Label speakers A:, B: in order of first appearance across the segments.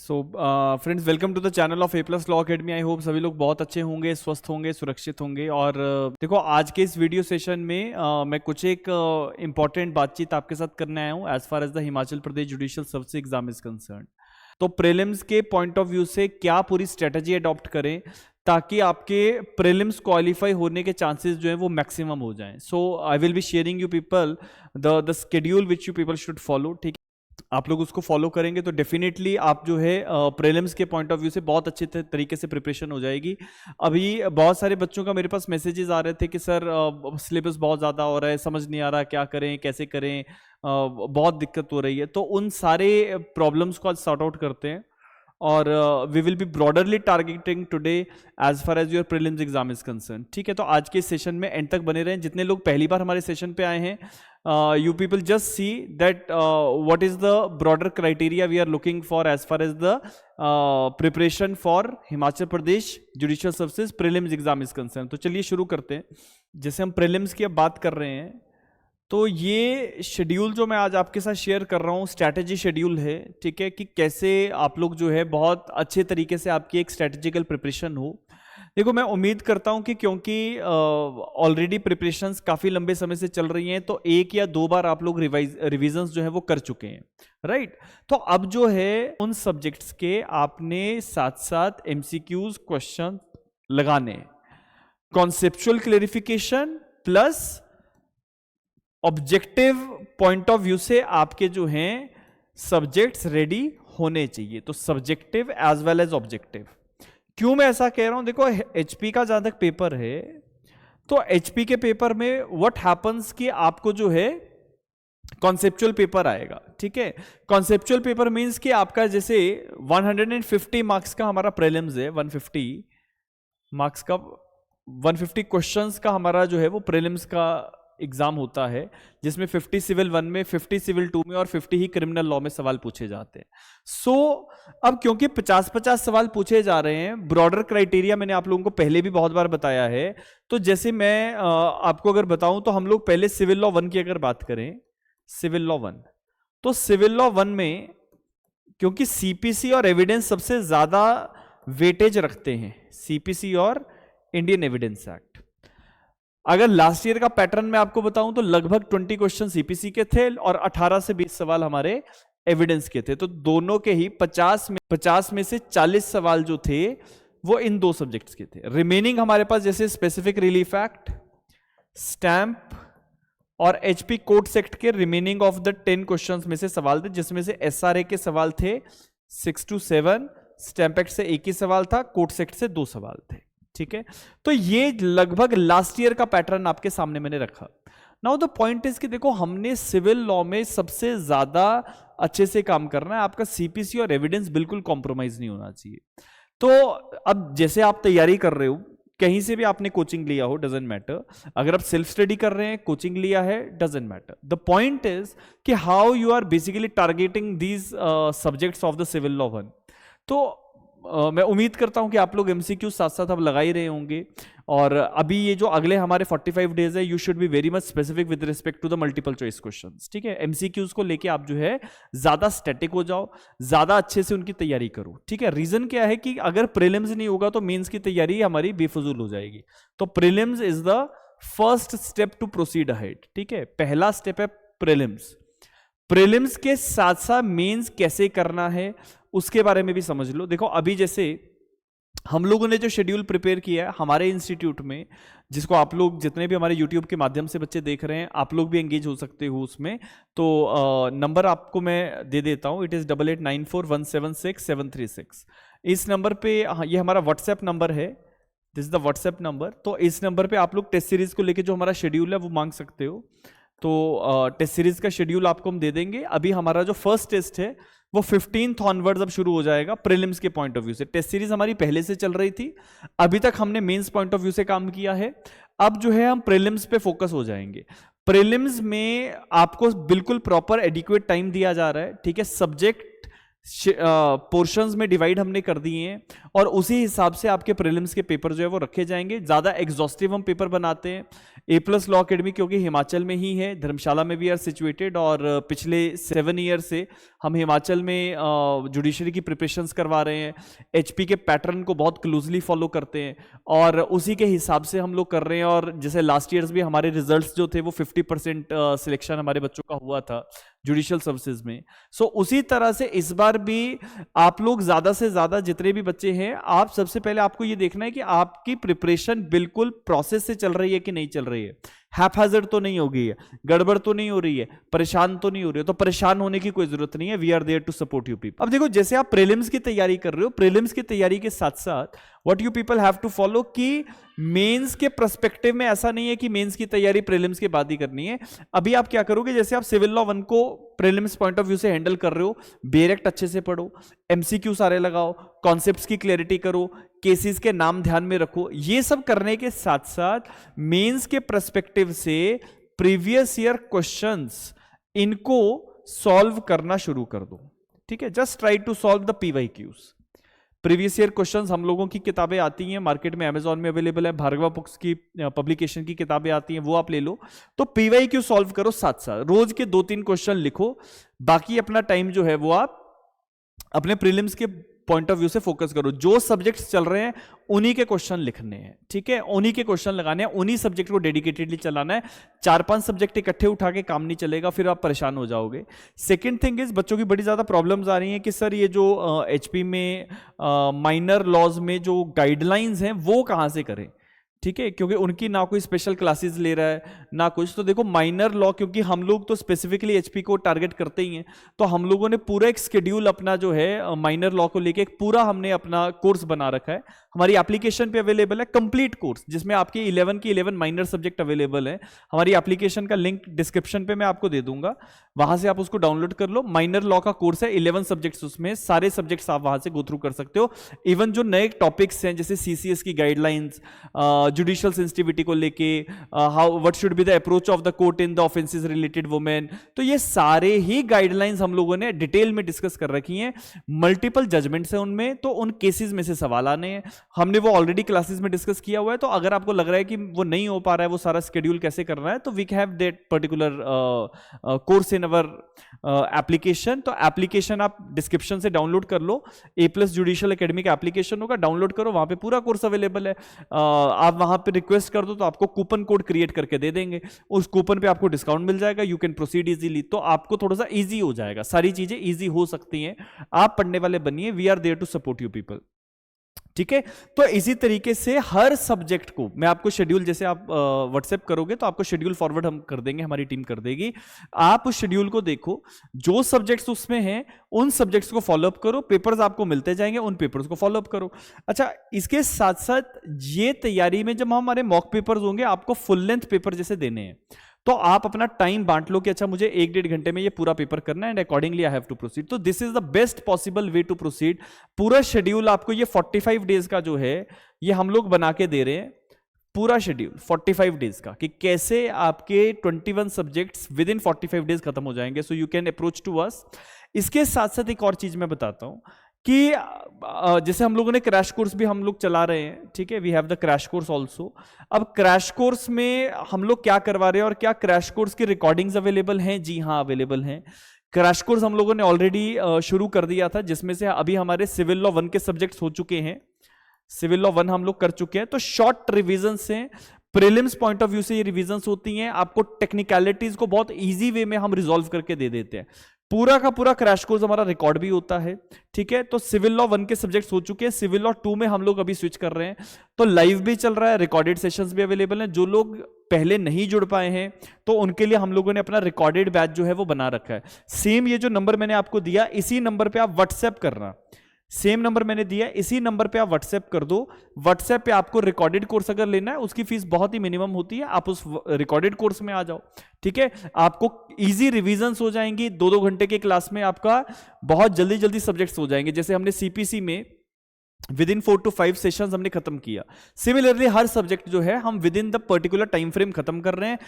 A: So friends, welcome to the channel of A plus law academy. I hope सभी लोग बहुत अच्छे होंगे, स्वस्थ होंगे, सुरक्षित होंगे। और देखो, आज के इस वीडियो सेशन में मैं कुछ एक इम्पॉर्टेंट बातचीत आपके साथ करने आया हूँ as far as the Himachal Pradesh judicial service exam is concern. तो प्रीलिम्स के पॉइंट ऑफ व्यू से क्या पूरी स्ट्रेटजी अडॉप्ट करें ताकि आपके प्रीलिम्स क्वालिफाई होने के चांसेस जो है वो मैक्सिमम हो जाएं। So I will be sharing you people the schedule which you people should follow. ठीक, आप लोग उसको फॉलो करेंगे तो डेफिनेटली आप जो है प्रीलिम्स के पॉइंट ऑफ व्यू से बहुत अच्छे तरीके से प्रिपरेशन हो जाएगी। अभी बहुत सारे बच्चों का मेरे पास मैसेजेस आ रहे थे कि सर सिलेबस बहुत ज़्यादा हो रहा है, समझ नहीं आ रहा क्या करें, कैसे करें, बहुत दिक्कत हो रही है। तो उन सारे प्रॉब्लम्स को आज सॉर्ट आउट करते हैं और we will be broadly targeting today as far as your prelims exam is concern. ठीक है, तो आज के सेशन में एंड तक बने रहें। जितने लोग पहली बार हमारे सेशन पे आए हैं, you people just see that what is the broader criteria we are looking for as far as the preparation for Himachal Pradesh Judicial Services prelims exam is concerned। तो चलिए शुरू करते हैं। जैसे हम prelims की अब बात कर रहे हैं, तो ये शेड्यूल जो मैं आज आपके साथ शेयर कर रहा हूँ स्ट्रैटेजी शेड्यूल है। ठीक है, कि कैसे आप लोग जो है बहुत अच्छे तरीके से आपकी एक स्ट्रैटेजिकल प्रिपरेशन हो। देखो, मैं उम्मीद करता हूं कि क्योंकि ऑलरेडी प्रिपरेशंस काफ़ी लंबे समय से चल रही हैं, तो एक या दो बार आप लोग रिविजन्स जो है वो कर चुके हैं, राइट। तो अब जो है उन सब्जेक्ट्स के आपने साथ साथ एमसीक्यूज क्वेश्चन लगाने, conceptual clarification plus objective point of view से आपके जो हैं सब्जेक्ट्स रेडी होने चाहिए। तो subjective as well as objective. क्यों मैं ऐसा कह रहा हूं? देखो, एचपी का जहां तक पेपर है, तो एचपी के पेपर में व्हाट हैपन्स कि आपको जो है कॉन्सेप्चुअल पेपर आएगा। ठीक है, कॉन्सेप्चुअल पेपर मींस कि आपका जैसे 150 मार्क्स का हमारा प्रीलिम्स है, 150 मार्क्स का 150 क्वेश्चंस का हमारा जो है वो प्रीलिम्स का एग्जाम होता है, जिसमें 50 सिविल 1 में, 50 सिविल 2 में और 50 ही क्रिमिनल लॉ में सवाल पूछे जाते हैं। सो अब क्योंकि 50-50 सवाल पूछे जा रहे हैं, ब्रॉडर क्राइटेरिया मैंने आप लोगों को पहले भी बहुत बार बताया है। तो जैसे मैं आपको अगर बताऊं, तो हम लोग पहले सिविल लॉ 1 की अगर बात करें, सिविल लॉ 1, तो सिविल लॉ 1 में क्योंकि सीपीसी और एविडेंस सबसे ज्यादा वेटेज रखते हैं, सीपीसी और इंडियन एविडेंस एक्ट। अगर लास्ट ईयर का पैटर्न मैं आपको बताऊं तो लगभग 20 क्वेश्चन सीपीसी के थे और 18 से 20 सवाल हमारे एविडेंस के थे। तो दोनों के ही 50 में से 40 सवाल जो थे वो इन दो सब्जेक्ट्स के थे। रिमेनिंग हमारे पास जैसे स्पेसिफिक रिलीफ एक्ट, स्टैंप और एचपी कोर्ट्स एक्ट के रिमेनिंग ऑफ द 10 क्वेश्चंस में से सवाल थे, जिसमें से एसआरए के सवाल थे 6 to 7, स्टैंप एक्ट से एक ही सवाल था, कोर्ट्स एक्ट से 2 सवाल थे। ठीक है, तो ये लगभग लास्ट ईयर का पैटर्न आपके सामने मैंने रखा। नाउ द पॉइंट इज कि देखो, हमने सिविल लॉ में सबसे ज्यादा अच्छे से काम करना है। आपका सीपीसी और एविडेंस बिल्कुल कॉम्प्रोमाइज नहीं होना चाहिए। तो अब जैसे आप तैयारी कर रहे हो, कहीं से भी आपने कोचिंग लिया हो, डजेंट मैटर। अगर आप सेल्फ स्टडी कर रहे हैं, कोचिंग लिया है, doesn't matter. The point is कि how you are basically targeting these subjects of the civil law 1। तो मैं उम्मीद करता हूं कि आप लोग एमसीक्यू साथ साथ अब लगा ही रहे होंगे। और अभी ये जो अगले हमारे 45 डेज है, you should be very much specific with respect to the multiple choice questions. ठीक है, एमसीक्यूज को लेके आप जो है ज्यादा स्टैटिक हो जाओ, ज्यादा अच्छे से उनकी तैयारी करो। ठीक है, रीजन क्या है कि अगर प्रीलिम्स नहीं होगा तो मेंस की तैयारी हमारी बेफजूल हो जाएगी। तो prelims is the first step to proceed ahead. ठीक है, पहला स्टेप है प्रीलिम्स। प्रीलिम्स के साथ साथ मेंस कैसे करना है उसके बारे में भी समझ लो। देखो, अभी जैसे हम लोगों ने जो शेड्यूल प्रिपेयर किया है हमारे इंस्टीट्यूट में, जिसको आप लोग जितने भी हमारे यूट्यूब के माध्यम से बच्चे देख रहे हैं, आप लोग भी एंगेज हो सकते हो उसमें। तो नंबर आपको मैं दे देता हूं, इट इज 8894176736। इस नंबर पे, ये हमारा व्हाट्सएप नंबर है, this is the WhatsApp number. तो इस नंबर पे आप लोग टेस्ट सीरीज को लेके जो हमारा शेड्यूल है वो मांग सकते हो। तो टेस्ट सीरीज का शेड्यूल आपको हम दे देंगे। अभी हमारा जो फर्स्ट टेस्ट है वो 15th ऑनवर्ड्स अब शुरू हो जाएगा प्रीलिम्स के पॉइंट ऑफ व्यू से। टेस्ट सीरीज हमारी पहले से चल रही थी, अभी तक हमने मेंस पॉइंट ऑफ व्यू से काम किया है। अब जो है हम प्रीलिम्स पे फोकस हो जाएंगे। प्रीलिम्स में आपको बिल्कुल प्रॉपर एडिक्वेट टाइम दिया जा रहा है। ठीक है, सब्जेक्ट पोर्शंस में डिवाइड हमने कर दिए हैं और उसी हिसाब से आपके प्रीलिम्स के पेपर जो है वो रखे जाएंगे। ज़्यादा एग्जॉस्टिव हम पेपर बनाते हैं। A+ लॉ अकेडमी क्योंकि हिमाचल में ही है, धर्मशाला में वी आर सिचुएटेड, और पिछले 7 ईयर से हम हिमाचल में जुडिशरी की प्रिपरेशंस करवा रहे हैं। HP के पैटर्न को बहुत क्लोजली फॉलो करते हैं और उसी के हिसाब से हम लोग कर रहे हैं। और जैसे लास्ट ईयर्स भी हमारे रिजल्ट्स जो थे वो 50% सिलेक्शन हमारे बच्चों का हुआ था जुडिशियल सर्विसेज में। सो उसी तरह से इस बार भी आप लोग ज्यादा से ज्यादा जितने भी बच्चे हैं, आप सबसे पहले आपको ये देखना है कि आपकी प्रिपरेशन बिल्कुल प्रोसेस से चल रही है कि नहीं चल रही है, हैपहैजर्ड तो नहीं हो गई है, गड़बड़ तो नहीं हो रही है, परेशान तो नहीं हो रही है। तो परेशान होने की कोई जरूरत नहीं है, we are there to support you people. अब देखो, जैसे आप प्रीलिम्स की तैयारी कर रहे हो, प्रीलिम्स की तैयारी के साथ साथ what you people have to follow कि मेंस के पर्सपेक्टिव में ऐसा नहीं है कि मेंस की तैयारी प्रीलिम्स के बाद ही करनी है। अभी आप क्या करोगे, जैसे आप सिविल लॉ 1 को प्रीलिम्स पॉइंट ऑफ व्यू से हैंडल कर रहे हो, बेरेक्ट अच्छे से पढ़ो, MCQ सारे लगाओ, कॉन्सेप्ट्स की क्लैरिटी करो, केसेस के नाम ध्यान में रखो। ये सब करने के साथ साथ मेंस के पर्सपेक्टिव से प्रीवियस ईयर क्वेश्चंस इनको सॉल्व करना शुरू कर दो। ठीक है, just try to solve the PYQs। Previous year questions हम लोगों की किताबें आती हैं मार्केट में, अमेजॉन में अवेलेबल है, भार्गवा बुक्स की पब्लिकेशन की किताबें आती हैं, वो आप ले लो। तो PYQ सॉल्व करो साथ साथ, रोज के 2-3 क्वेश्चन लिखो, बाकी अपना टाइम जो है वो आप अपने प्रीलिम्स के पॉइंट ऑफ व्यू से फोकस करो। जो सब्जेक्ट्स चल रहे हैं उन्हीं के क्वेश्चन लिखने हैं, ठीक है, उन्हीं के क्वेश्चन लगाने हैं, उन्हीं सब्जेक्ट को डेडिकेटेडली चलाना है। 4-5 सब्जेक्ट इकट्ठे उठा के काम नहीं चलेगा, फिर आप परेशान हो जाओगे। सेकंड थिंग इज, बच्चों की बड़ी ज्यादा प्रॉब्लम्स आ रही हैं कि सर ये जो HP में माइनर लॉज में जो गाइडलाइंस हैं वो कहाँ से करें। ठीक है, क्योंकि उनकी ना कोई स्पेशल क्लासेस ले रहा है ना कुछ। तो देखो, माइनर लॉ, क्योंकि हम लोग तो स्पेसिफिकली HP को टारगेट करते ही हैं, तो हम लोगों ने पूरा एक शेड्यूल अपना जो है माइनर लॉ को लेके एक पूरा हमने अपना कोर्स बना रखा है। हमारी एप्लीकेशन पे अवेलेबल है कंप्लीट कोर्स, जिसमें आपके 11 की 11 माइनर सब्जेक्ट अवेलेबल है। हमारी एप्लीकेशन का लिंक डिस्क्रिप्शन पे मैं आपको दे दूंगा, वहां से आप उसको डाउनलोड कर लो। माइनर लॉ का कोर्स है, 11 सब्जेक्ट्स, उसमें सारे सब्जेक्ट्स आप वहां से गो थ्रू कर सकते हो। इवन जो नए टॉपिक्स हैं जैसे CCS की गाइडलाइंस, जुडिशियल सेंसिटिविटी को लेके, how what should be the approach of the court in the offences related women, तो ये सारे ही गाइडलाइंस हम लोगों ने डिटेल में डिस्कस कर रखी हैं। मल्टीपल जजमेंट्स हैं उनमें, तो उन केसेस में से सवाल आने हैं, हमने वो ऑलरेडी क्लासेस में डिस्कस किया हुआ है। तो अगर आपको लग रहा है कि वो नहीं हो पा रहा है, वो सारा शेड्यूल कैसे करना है, तो we have that particular course in our application. तो एप्लीकेशन आप डिस्क्रिप्शन से डाउनलोड कर लो, A+ जुडिशियल एकेडमी का एप्लीकेशन होगा, डाउनलोड करो, वहां पे पूरा कोर्स अवेलेबल है। आप वहां पे रिक्वेस्ट कर दो तो आपको कूपन कोड क्रिएट करके दे देंगे, उस कूपन पे आपको डिस्काउंट मिल जाएगा, यू कैन प्रोसीड इजीली। तो आपको थोड़ा सा इजी हो जाएगा, सारी चीजें इजी हो सकती हैं। आप पढ़ने वाले बनिए, we are there to support you people. ठीक है, तो इसी तरीके से हर सब्जेक्ट को मैं आपको शेड्यूल, जैसे आप व्हाट्सएप करोगे तो आपको शेड्यूल फॉरवर्ड हम कर देंगे, हमारी टीम कर देगी। आप उस शेड्यूल को देखो, जो सब्जेक्ट्स उसमें हैं उन सब्जेक्ट्स को फॉलोअप करो, पेपर्स आपको मिलते जाएंगे, उन पेपर्स को फॉलोअप करो। अच्छा, इसके साथ साथ ये तैयारी में जब हमारे मॉक पेपर्स होंगे, आपको फुल लेंथ पेपर जैसे देने हैं, तो आप अपना टाइम बांट लो कि अच्छा मुझे 1-1.5 घंटे में ये पूरा पेपर करना है, and accordingly I have to proceed. तो this is the best possible way to proceed. पूरा शेड्यूल आपको ये 45 डेज का जो है ये हम लोग बना के दे रहे हैं, पूरा शेड्यूल 45 डेज का, कि कैसे आपके 21 सब्जेक्ट्स विद इन 45 डेज खत्म हो जाएंगे। So you can approach to us. इसके साथ साथ एक और चीज मैं बताता हूं कि जैसे हम लोगों ने क्रैश कोर्स भी हम लोग चला रहे हैं, ठीक है, we have the crash course also. अब क्रैश कोर्स में हम लोग क्या करवा रहे हैं, और क्या क्रैश कोर्स की रिकॉर्डिंग्स अवेलेबल हैं? जी हाँ, अवेलेबल हैं। क्रैश कोर्स हम लोगों ने ऑलरेडी शुरू कर दिया था, जिसमें से अभी हमारे सिविल लॉ 1 के सब्जेक्ट्स हो चुके हैं, सिविल लॉ 1 हम लोग कर चुके हैं। तो शॉर्ट रिविजन से, प्रीलिम्स पॉइंट ऑफ व्यू से ये रिविजन्स होती हैं, आपको टेक्निकलिटीज को बहुत इजी वे में हम रिजॉल्व करके दे देते हैं। पूरा का पूरा क्रैश कोर्स हमारा रिकॉर्ड भी होता है, ठीक है। तो सिविल लॉ 1 के सब्जेक्ट्स हो चुके हैं, सिविल लॉ 2 में हम लोग अभी स्विच कर रहे हैं, तो लाइव भी चल रहा है, रिकॉर्डेड सेशंस भी अवेलेबल हैं। जो लोग पहले नहीं जुड़ पाए हैं तो उनके लिए हम लोगों ने अपना रिकॉर्डेड बैच जो है वो बना रखा है। सेम ये जो नंबर मैंने आपको दिया, इसी नंबर पे आप व्हाट्सएप करना, सेम नंबर मैंने दिया, इसी नंबर पे आप व्हाट्सएप कर दो। व्हाट्सएप पे आपको रिकॉर्डेड कोर्स अगर लेना है, उसकी फीस बहुत ही मिनिमम होती है, आप उस रिकॉर्डेड कोर्स में आ जाओ, ठीक है। आपको इजी रिवीजन्स हो जाएंगी, 2-2 घंटे के क्लास में आपका बहुत जल्दी जल्दी सब्जेक्ट्स हो जाएंगे। जैसे हमने CPC में विद इन 4 to 5 सेशंस हमने खत्म किया। सिमिलरली हर सब्जेक्ट जो है हम with in the particular time frame खत्म कर रहे हैं।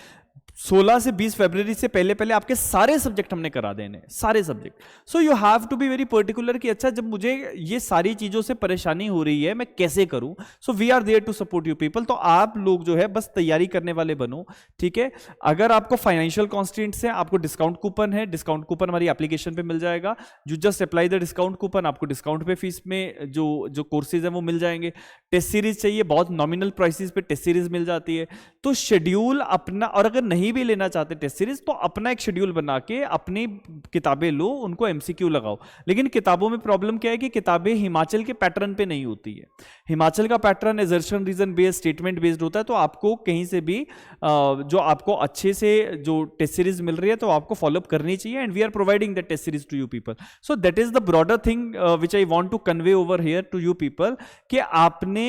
A: 16 से 20 फरवरी से पहले पहले आपके सारे सब्जेक्ट हमने करा देने, सारे subject. So you have to be very particular कि अच्छा जब मुझे ये सारी चीजों से परेशानी हो रही है मैं कैसे करूं। So we are there to support you people. तो आप लोग जो है बस तैयारी करने वाले बनो, ठीक है। अगर आपको फाइनेंशियल कॉन्स्टेंट्स है, आपको डिस्काउंट कूपन है, डिस्काउंट कूपन हमारी एप्लीकेशन पे मिल जाएगा। You just apply the discount coupon, आपको डिस्काउंट पे फीस में जो कोर्सेज है वो मिल जाएंगे। टेस्ट सीरीज चाहिए, बहुत नॉमिनल प्राइसेस पे टेस्ट सीरीज मिल जाती है। तो शेड्यूल अपना, और अगर नहीं भी लेना चाहते टेस्ट सीरीज तो अपना एक शेड्यूल बना के अपनी किताबें लो, उनको एमसीक्यू लगाओ। लेकिन किताबों में प्रॉब्लम क्या है कि किताबें हिमाचल के पैटर्न पे नहीं होती है। हिमाचल का pattern assertion reason based, statement based होता है। तो आपको कहीं से भी जो आपको अच्छे से जो टेस्ट सीरीज मिल रही है तो आपको फॉलोअप करनी चाहिए। And we are providing the test series to you people. So that is the broader thing which I want to convey over here to you people कि आपने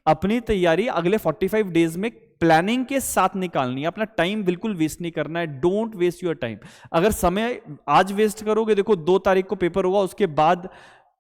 A: अपनी तैयारी अगले 45 डेज में प्लानिंग के साथ निकालनी है। अपना टाइम बिल्कुल वेस्ट नहीं करना है। Don't waste your time. अगर समय आज वेस्ट करोगे, देखो 2 तारीख को पेपर होगा, उसके बाद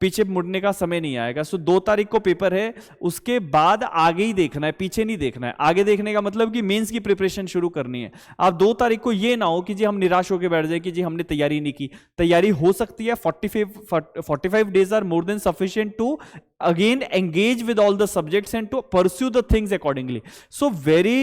A: पीछे मुड़ने का समय नहीं आएगा। सो 2 तारीख को पेपर है, उसके बाद आगे ही देखना है, पीछे नहीं देखना है। आगे देखने का मतलब कि मेंस की प्रिपरेशन शुरू करनी है। आप 2 तारीख को ये ना हो कि जी हम निराश होकर बैठ जाए कि जी हमने तैयारी नहीं की। तैयारी हो सकती है। 45 days are more than sufficient to again engage with all the subjects and to pursue the things accordingly. So very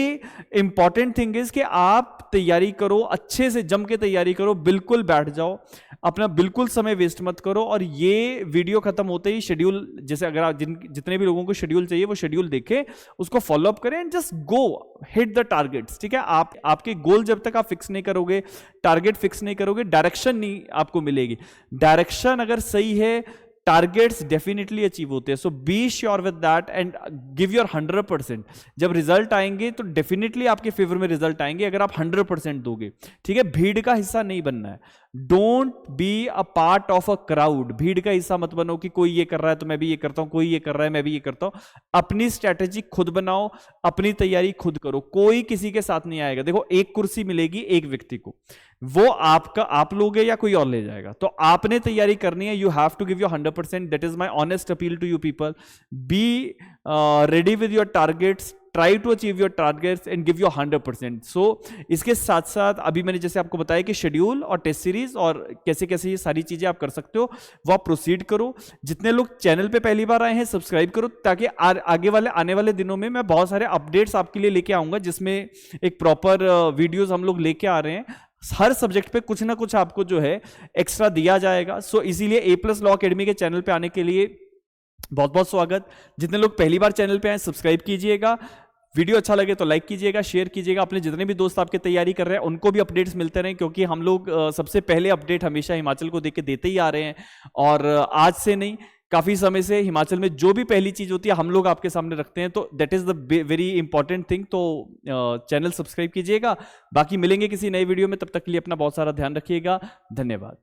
A: important thing is कि आप तैयारी करो, अच्छे से जम के तैयारी करो, बिल्कुल बैठ जाओ, अपना बिल्कुल समय वेस्ट मत करो। और ये वीडियो खत्म होते ही शेड्यूल, जैसे अगर आप जितने भी लोगों को शेड्यूल चाहिए वो शेड्यूल देखें, उसको फॉलो अप करें and just go hit the targets, ठीक है। आपके गोल जब तक आप फिक्स नहीं करोगे, टारगेट फिक्स नहीं करोगे, डायरेक्शन नहीं आपको मिलेगी। डायरेक्शन अगर सही है, टारगेट्स डेफिनेटली अचीव होते हैं। So be sure with that and give your 100%। जब रिजल्ट आएंगे तो डेफिनेटली आपके फेवर में रिजल्ट आएंगे अगर आप 100% दोगे, ठीक है। भीड़ का हिस्सा नहीं बनना है। Don't be a part of a crowd. भीड़ का हिस्सा मत बनो कि कोई ये कर रहा है तो मैं भी ये करता हूं, कोई ये कर रहा है मैं भी ये करता हूं। अपनी स्ट्रैटेजी खुद बनाओ, अपनी तैयारी खुद करो, कोई किसी के साथ नहीं आएगा। देखो एक कुर्सी मिलेगी एक व्यक्ति को, वो आपका आप लोगे या कोई और ले जाएगा। तो आपने तैयारी करनी है। You have to give your 100%। That is my honest appeal to you people. Be ready with your targets, try to achieve your targets and give your 100%। So इसके साथ साथ अभी मैंने जैसे आपको बताया कि शेड्यूल और टेस्ट सीरीज और कैसे कैसे ये सारी चीजें आप कर सकते हो, वो आप प्रोसीड करो। जितने लोग चैनल पे पहली बार आए हैं सब्सक्राइब करो, ताकि आने वाले दिनों में मैं बहुत सारे अपडेट्स आपके लिए लेके आऊंगा, जिसमें एक प्रॉपर वीडियोज हम लोग लेके आ रहे हैं। हर सब्जेक्ट पे कुछ ना कुछ आपको जो है एक्स्ट्रा दिया जाएगा। सो इसीलिए A+ लॉ अकेडमी के चैनल पे आने के लिए बहुत बहुत स्वागत। जितने लोग पहली बार चैनल पे आए सब्सक्राइब कीजिएगा, वीडियो अच्छा लगे तो लाइक कीजिएगा, शेयर कीजिएगा। अपने जितने भी दोस्त आपके तैयारी कर रहे हैं उनको भी अपडेट्स मिलते रहें, क्योंकि हम लोग सबसे पहले अपडेट हमेशा हिमाचल को देख के देते ही आ रहे हैं। और आज से नहीं, काफी समय से हिमाचल में जो भी पहली चीज होती है हम लोग आपके सामने रखते हैं। तो that is the very important thing. तो चैनल सब्सक्राइब कीजिएगा। बाकी मिलेंगे किसी नए वीडियो में, तब तक के लिए अपना बहुत सारा ध्यान रखिएगा। धन्यवाद।